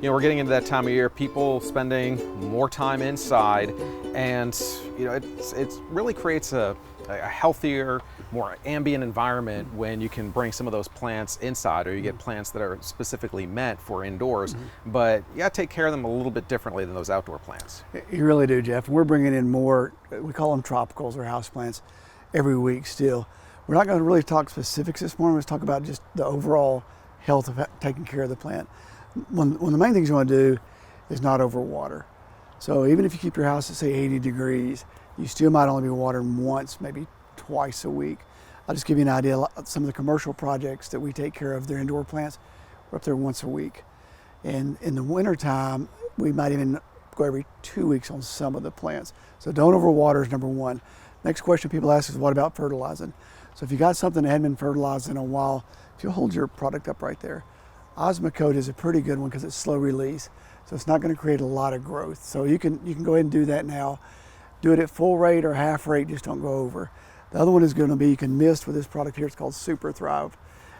You know, we're getting into that time of year, people spending more time inside, and you know, it really creates a healthier, more ambient environment when you can bring some of those plants inside, or you get plants that are specifically meant for indoors, but you gotta take care of them a little bit differently than those outdoor plants. You really do, Jeff. We're bringing in more, we call them tropicals or houseplants, every week still. We're not going to really talk specifics this morning. Let's talk about just the overall health of taking care of the plant. One of the main things you want to do is not overwater. So even if you keep your house at say 80 degrees, you still might only be watering once, maybe twice a week. I'll just give you an idea. Some of the commercial projects that we take care of, their indoor plants, we're up there once a week. And in the wintertime, we might even go every 2 weeks on some of the plants. So don't overwater is number one. Next question people ask is, what about fertilizing? So if you got something that hadn't been fertilized in a while, if you hold your product up right there, Osmocote is a pretty good one because it's slow release. So it's not going to create a lot of growth. So you can go ahead and do that now. Do it at full rate or half rate, just don't go over. The other one is going to be, you can mist with this product here. It's called Super Thrive.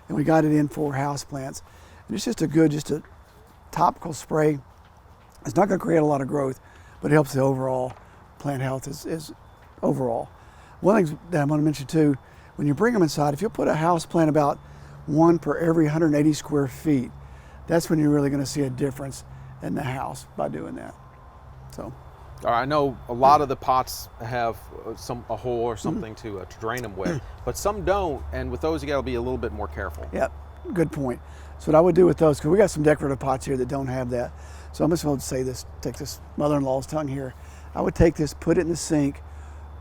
And we got it in for houseplants. And it's just a topical spray. It's not going to create a lot of growth, but it helps the overall plant health is overall. One thing that I'm going to mention too, when you bring them inside, if you put a house plant about one per every 180 square feet, that's when you're really going to see a difference in the house by doing that. So. I know a lot of the pots have a hole or something to drain them with, but some don't, and with those you got to be a little bit more careful. Yep, good point. So what I would do with those, because we got some decorative pots here that don't have that, so I'm just going to say this, take this mother-in-law's tongue here. I would take this, put it in the sink,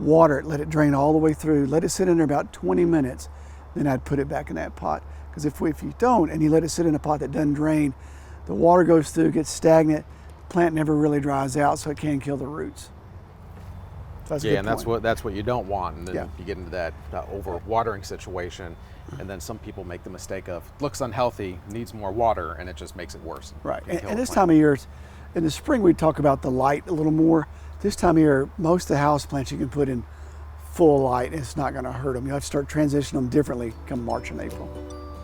water it, let it drain all the way through, let it sit in there about 20 minutes, then I'd put it back in that pot. Because if you don't, and you let it sit in a pot that doesn't drain, the water goes through, gets stagnant, the plant never really dries out, so it can kill the roots. So that's a good point. that's what you don't want, and then you get into that over-watering situation, and then some people make the mistake of, looks unhealthy, needs more water, and it just makes it worse. Right, and this time of year, in the spring we talk about the light a little more. This time of year, most of the house plants you can put in full light, and it's not going to hurt them. You have to start transitioning them differently come March and April.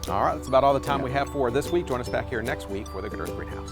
All right, that's about all the time we have for this week. Join us back here next week for the Good Earth Greenhouse.